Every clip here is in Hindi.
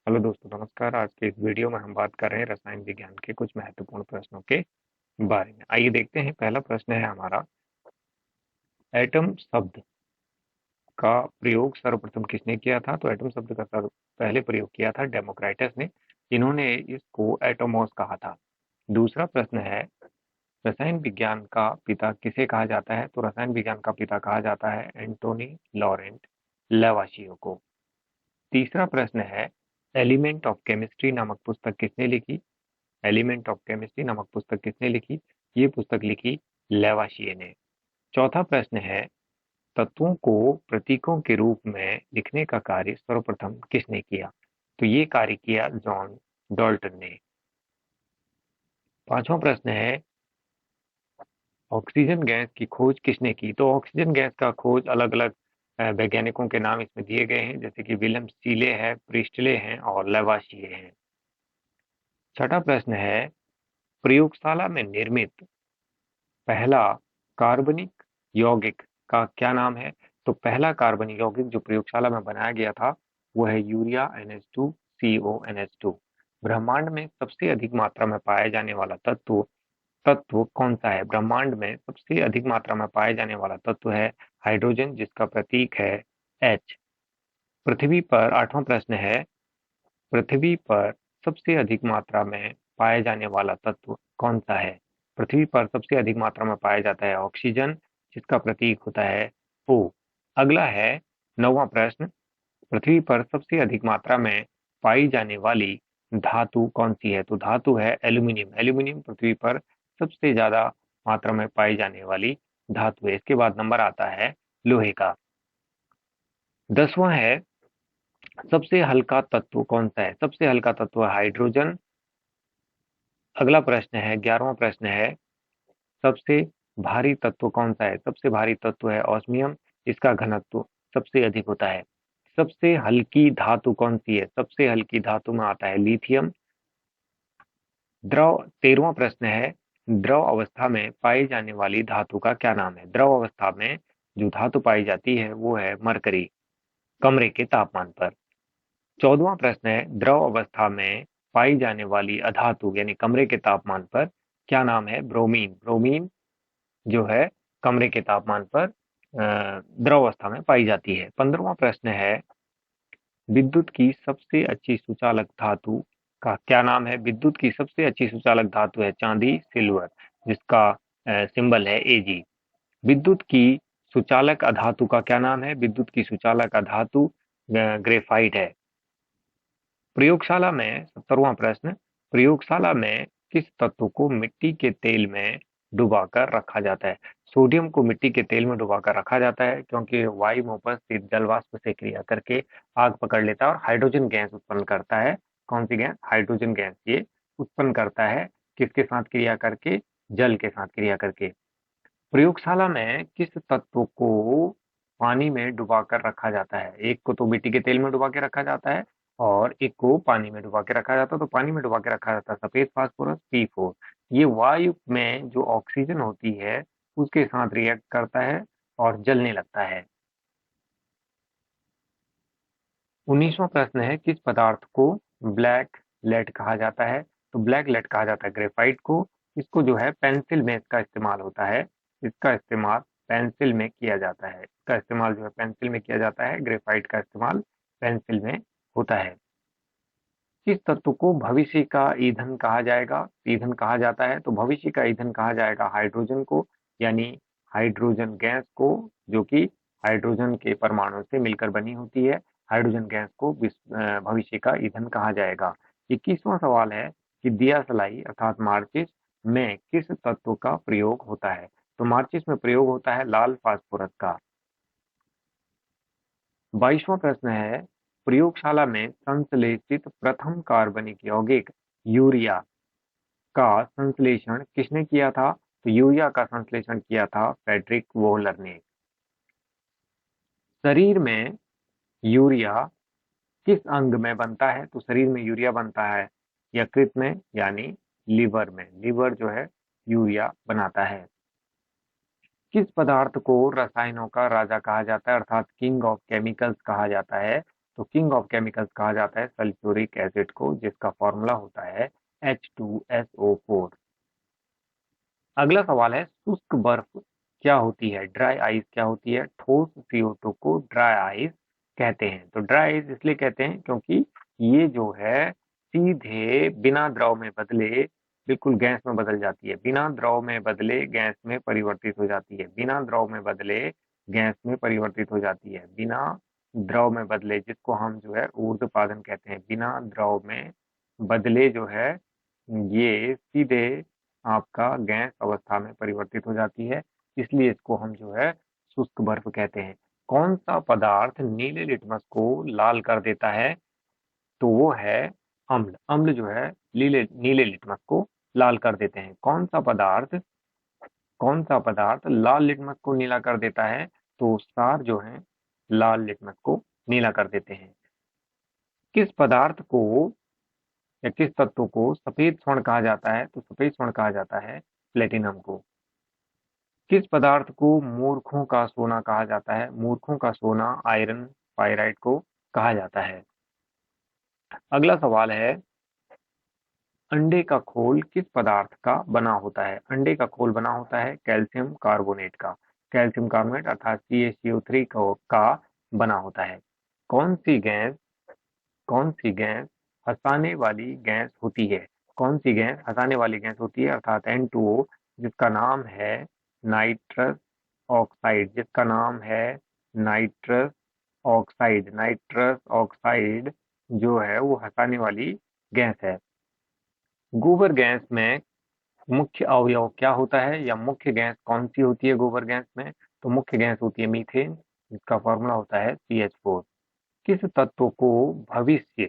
हेलो दोस्तों, नमस्कार। आज के इस वीडियो में हम बात कर रहे हैं रसायन विज्ञान के कुछ महत्वपूर्ण प्रश्नों के बारे में। आइए देखते हैं। पहला प्रश्न है हमारा, एटम शब्द का प्रयोग सर्वप्रथम किसने किया था? तो एटम शब्द का पहले प्रयोग किया था डेमोक्राइटस ने, जिन्होंने इसको एटोमॉस कहा था। दूसरा प्रश्न है, रसायन विज्ञान का पिता किसे कहा जाता है? तो रसायन विज्ञान का पिता कहा जाता है एंटोनी लॉरेंट लेवाशियो को। तीसरा प्रश्न है, एलिमेंट ऑफ केमिस्ट्री नामक पुस्तक किसने लिखी? एलिमेंट ऑफ केमिस्ट्री नामक पुस्तक किसने लिखी? ये पुस्तक लिखी लेवाशिए ने। चौथा प्रश्न है, तत्वों को प्रतीकों के रूप में लिखने का कार्य सर्वप्रथम किसने किया? तो ये कार्य किया जॉन डॉल्टन ने। पांचवा प्रश्न है, ऑक्सीजन गैस की खोज किसने की? तो ऑक्सीजन गैस का खोज अलग अलग वैज्ञानिकों के नाम इसमें दिए गए हैं, जैसे कि विलियम सीले है, प्रिस्टले हैं और लेवाशिए हैं। छठा प्रश्न है, प्रयोगशाला में निर्मित पहला कार्बनिक यौगिक का क्या नाम है? तो पहला कार्बनिक यौगिक जो प्रयोगशाला में बनाया गया था वो है यूरिया NH2CONH2। ब्रह्मांड में सबसे अधिक मात्रा में पाया जाने वाला तत्व तत्व कौन सा है? ब्रह्मांड में सबसे अधिक मात्रा में पाया जाने वाला तत्व है हाइड्रोजन, जिसका प्रतीक है H। पृथ्वी पर आठवां प्रश्न है, पृथ्वी पर सबसे अधिक मात्रा में पाया जाने वाला तत्व कौन सा है? पृथ्वी पर सबसे अधिक मात्रा में पाया जाता है ऑक्सीजन, जिसका प्रतीक होता है O। अगला है नौवां प्रश्न, पृथ्वी पर सबसे अधिक मात्रा में पाई जाने वाली धातु कौन सी है? तो धातु है एल्यूमिनियम। एल्यूमिनियम पृथ्वी पर सबसे ज्यादा मात्रा में पाई जाने वाली धातु है। इसके बाद नंबर आता है लोहे का। 10वां है, सबसे हल्का तत्व कौन सा है? सबसे हल्का तत्व है हाइड्रोजन। अगला प्रश्न है, 11वां प्रश्न है, सबसे भारी तत्व कौन सा है? सबसे भारी तत्व है ऑस्मियम, इसका घनत्व सबसे अधिक होता है। सबसे हल्की धातु कौन सी है? सबसे हल्की धातु में आता है लिथियम। द्रव 13वां प्रश्न है, द्रव अवस्था में पाई जाने वाली धातु का क्या नाम है? द्रव अवस्था में जो धातु पाई जाती है वो है मरकरी, कमरे के तापमान पर। 14वां प्रश्न है, द्रव अवस्था में पाई जाने वाली अधातु यानी कमरे के तापमान पर क्या नाम है? ब्रोमीन। ब्रोमीन जो है कमरे के तापमान पर द्रव अवस्था में पाई जाती है। 15वां प्रश्न है, विद्युत की सबसे अच्छी सुचालक धातु का क्या नाम है? विद्युत की सबसे अच्छी सुचालक धातु है चांदी, सिल्वर, जिसका सिंबल है Ag। विद्युत की सुचालक अधातु का क्या नाम है? विद्युत की सुचालक अधातु ग्रेफाइट है। प्रयोगशाला में 70वां प्रश्न, प्रयोगशाला में किस तत्व को मिट्टी के तेल में डुबाकर रखा जाता है? सोडियम को मिट्टी के तेल में डुबाकर रखा जाता है क्योंकि वायु में उपस्थित जल वाष्प से क्रिया करके आग पकड़ लेता है और हाइड्रोजन गैस उत्पन्न करता है। कौन सी गैस? हाइड्रोजन गैस ये उत्पन्न करता है। किसके साथ क्रिया करके? जल के साथ क्रिया करके। प्रयोगशाला में किस तत्व को पानी में डुबाकर रखा जाता है? एक को तो मिट्टी के तेल में डुबा के रखा जाता है और एक को पानी में डुबा के रखा जाता है। तो पानी में डुबा के रखा जाता है सफेद फास्फोरस P4। ये वायु में जो ऑक्सीजन होती है उसके साथ रिएक्ट करता है और जलने लगता है। 19वां प्रश्न है, किस पदार्थ को ब्लैक लेड कहा जाता है? तो ब्लैक लेड कहा जाता है ग्रेफाइट को। इसको जो है पेंसिल में इसका इस्तेमाल होता है। इसका इस्तेमाल पेंसिल में किया जाता है। इसका इस्तेमाल जो है पेंसिल में किया जाता है। ग्रेफाइट का इस्तेमाल पेंसिल में होता है। किस तत्व को भविष्य का ईंधन कहा जाएगा? ईंधन कहा जाता है तो भविष्य का ईंधन कहा जाएगा हाइड्रोजन को, यानी हाइड्रोजन गैस को, जो कि हाइड्रोजन के परमाणु से मिलकर बनी होती है। हाइड्रोजन गैस को भविष्य का ईंधन कहा जाएगा। 21वां सवाल है कि दिया सलाई अर्थात माचिस में किस तत्व का प्रयोग होता है? तो माचिस में प्रयोग होता है लाल फास्फोरस का। 22वां प्रश्न है, प्रयोगशाला में संश्लेषित प्रथम कार्बनिक यौगिक यूरिया का संश्लेषण किसने किया था? तो यूरिया का संश्लेषण किया था फ्रेडरिक वोहलर ने। शरीर में यूरिया किस अंग में बनता है? तो शरीर में यूरिया बनता है यकृत में, यानी लीवर में। लीवर जो है यूरिया बनाता है। किस पदार्थ को रसायनों का राजा कहा जाता है अर्थात किंग ऑफ केमिकल्स कहा जाता है? तो किंग ऑफ केमिकल्स कहा जाता है सल्फ्यूरिक एसिड को, जिसका फॉर्मूला होता है H2SO4। अगला सवाल है शुष्क बर्फ क्या होती है, ड्राई आइस क्या होती है। ठोस CO2 को ड्राई आइस कहते हैं। तो ड्राई आइस इसलिए कहते हैं क्योंकि ये जो है सीधे बिना द्रव में बदले बिल्कुल गैस में बदल जाती है, बिना द्रव में बदले गैस में परिवर्तित हो जाती है, बिना द्रव में बदले गैस में परिवर्तित हो जाती है, बिना द्रव में बदले, जिसको हम जो है ऊर्ध्वपातन कहते हैं। बिना द्रव में बदले जो है ये सीधे आपका गैस अवस्था में परिवर्तित हो जाती है, इसलिए इसको हम जो है शुष्क बर्फ कहते हैं। कौन सा पदार्थ नीले लिटमस को लाल कर देता है, तो वो है अम्ल। अम्ल जो है नीले नीले लिटमस को लाल कर देते हैं। कौन सा पदार्थ लाल लिटमस को नीला कर देता है, तो क्षार जो है लाल लिटमस को नीला कर देते हैं। किस पदार्थ को या किस तत्व को सफेद स्वर्ण कहा जाता है, तो सफेद स्वर्ण कहा जाता है प्लेटिनम को। किस पदार्थ को मूर्खों का सोना कहा जाता है, मूर्खों का सोना आयरन पाइराइट को कहा जाता है। अगला सवाल है अंडे का खोल किस पदार्थ का बना होता है। अंडे का खोल बना होता है कैल्शियम कार्बोनेट का। कैल्शियम कार्बोनेट अर्थात CaCO3 का बना होता है। कौन सी गैस कौन सी गैस हंसाने वाली गैस होती है। कौन सी गैस हंसाने वाली गैस होती है, अर्थात N2O, जिसका नाम है नाइट्रस ऑक्साइड, जिसका नाम है नाइट्रस ऑक्साइड। नाइट्रस ऑक्साइड जो है वो हंसाने वाली गैस है। गोबर गैस में मुख्य अवयव क्या होता है, या मुख्य गैस कौन सी होती है गोबर गैस में, तो मुख्य गैस होती है मीथेन, जिसका फॉर्मूला होता है CH4। किस तत्व को भविष्य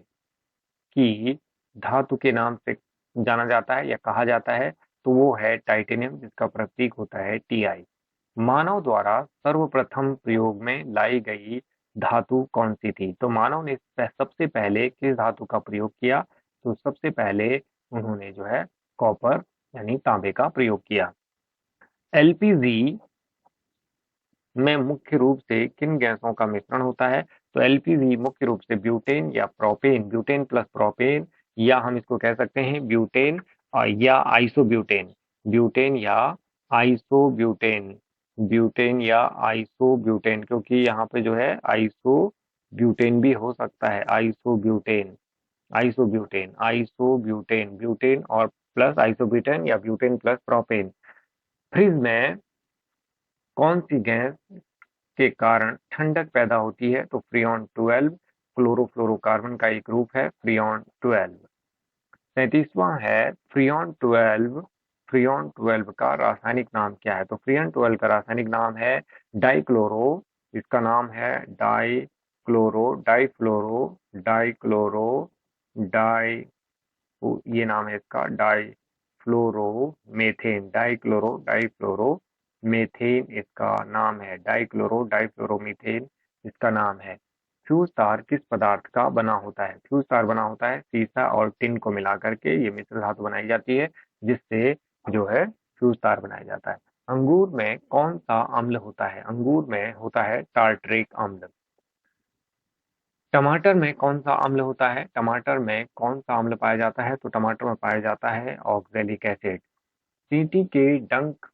की धातु के नाम से जाना जाता है या कहा जाता है, तो वो है टाइटेनियम, जिसका प्रतीक होता है Ti। मानव द्वारा सर्वप्रथम प्रयोग में लाई गई धातु कौन सी थी, तो मानव ने सबसे पहले किस धातु का प्रयोग किया, तो सबसे पहले उन्होंने जो है कॉपर यानी तांबे का प्रयोग किया। एलपीजी में मुख्य रूप से किन गैसों का मिश्रण होता है, तो एलपीजी मुख्य रूप से ब्यूटेन या प्रोपेन, ब्यूटेन प्लस प्रोपेन, या हम इसको कह सकते हैं ब्यूटेन या आइसोब्यूटेन, ब्यूटेन या आइसोब्यूटेन, ब्यूटेन या आइसोब्यूटेन, क्योंकि यहाँ पे जो है आइसोब्यूटेन भी हो सकता है। आइसोब्यूटेन, आइसोब्यूटेन, आइसोब्यूटेन, ब्यूटेन और प्लस आइसोब्यूटेन या ब्यूटेन प्लस प्रोपेन। फ्रिज में कौन सी गैस के कारण ठंडक पैदा होती है, तो फ्रियॉन 12 क्लोरोफ्लोरोकार्बन का एक रूप है फ्रियॉन 12। 37वां है फ्रियॉन 12 का रासायनिक नाम क्या है, तो फ्रियॉन 12 का रासायनिक नाम है डाइक्लोरो, इसका नाम है डाइक्लोरो डाइफ्लोरो डाइक्लोरो डाई ये नाम है इसका डाइफ्लोरोमेथेन, डाइक्लोरो डाइफ्लोरो मेथेन इसका नाम है, डाइक्लोरो डाइफ्लोरोमीथेन इसका नाम है। फ्यूज तार किस पदार्थ का बना होता है, फ्यूज तार बना होता है सीसा और टिन को मिला करके ये मिश्र धातु बनाई जाती है, जिससे जो है फ्यूज तार बनाया जाता है। अंगूर में कौन सा अम्ल होता है, अंगूर में होता है टार्ट्रिक अम्ल। टमाटर में कौन सा अम्ल होता है, टमाटर में कौन सा अम्ल पाया जाता है, तो टमाटर में पाया जाता है ऑक्जेलिक एसिड। चींटी के डंक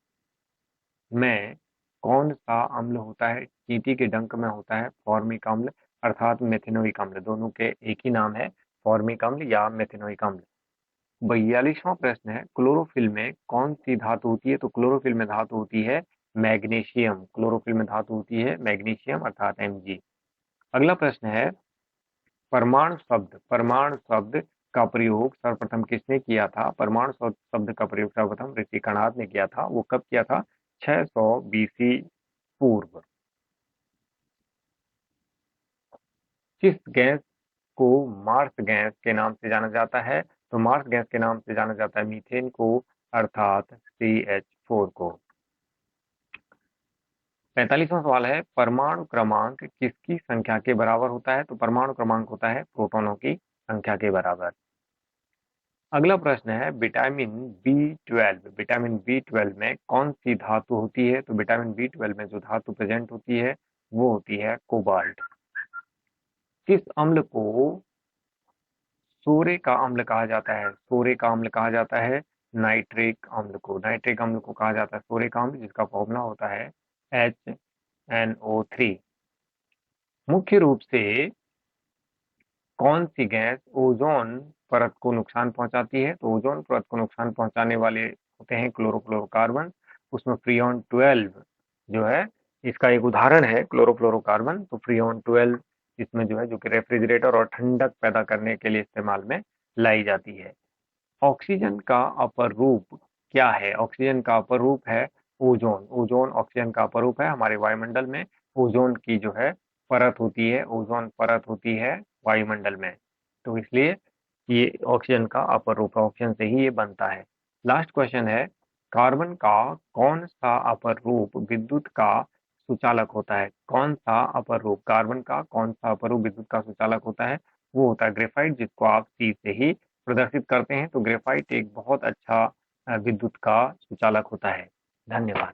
में कौन सा अम्ल होता है, चींटी के डंक में होता है फॉर्मिक अम्ल अर्थात मेथेनोइक अम्ल, दोनों के एक ही नाम है फॉर्मिक अम्ल या मेथेनोइक अम्ल। 42वां प्रश्न है क्लोरोफिल में कौन सी धातु होती है, तो क्लोरोफिल में धातु होती है मैग्नीशियम, क्लोरोफिल में धातु होती है मैग्नीशियम अर्थात Mg। अगला प्रश्न है परमाणु शब्द का प्रयोग सर्वप्रथम किसने किया था, परमाणु शब्द का प्रयोग सर्वप्रथम ऋषि कणाद ने किया था। वो कब किया था, 600 BC पूर्व। किस गैस को मार्स गैस के नाम से जाना जाता है, तो मार्स गैस के नाम से जाना जाता है मीथेन को अर्थात CH4 को। 45वां सवाल है परमाणु क्रमांक किसकी संख्या के बराबर होता है, तो परमाणु क्रमांक होता है प्रोटॉनों की संख्या के बराबर। अगला प्रश्न है विटामिन बी ट्वेल्व में कौन सी धातु होती है, तो विटामिन बी ट्वेल्व में जो धातु प्रेजेंट होती है वो होती है कोबाल्ट। किस अम्ल को सोरे का अम्ल कहा जाता है? सोरे का अम्ल कहा जाता है नाइट्रिक अम्ल को। नाइट्रिक अम्ल को कहा जाता है सोरे का अम्ल, जिसका फॉर्मूला होता है HNO3। मुख्य रूप से कौन सी गैस ओजोन परत को नुकसान पहुंचाती है? तो ओजोन परत को नुकसान पहुंचाने वाले होते हैं क्लोरोफ्लोरोकार्बन। उसमें फ्रीऑन 12 जो है इसका एक उदाहरण है क्लोरोफ्लोरोकार्बन। तो फ्रीऑन 12 इसमें जो है, जो कि रेफ्रिजरेटर और ठंडक पैदा करने के लिए इस्तेमाल में लाई जाती है। ऑक्सीजन का अपर रूप क्या है? ऑक्सीजन का अपर रूप है ओजोन। ओजोन ऑक्सीजन का अपर रूप है। हमारे वायुमंडल में ओजोन की जो है परत होती है, ओजोन परत होती है वायुमंडल में। तो इसलिए ये ऑक्सीजन का अपर रूप है, ऑक्सीजन से ही ये बनता है। लास्ट क्वेश्चन है, कार्बन का कौन सा अपर रूप विद्युत का सुचालक होता है? कौन सा अपर रूप, कार्बन का कौन सा अपर रूप विद्युत का सुचालक होता है? वो होता है ग्रेफाइट, जिसको आप सी से ही प्रदर्शित करते हैं। तो ग्रेफाइट एक बहुत अच्छा विद्युत का सुचालक होता है। धन्यवाद।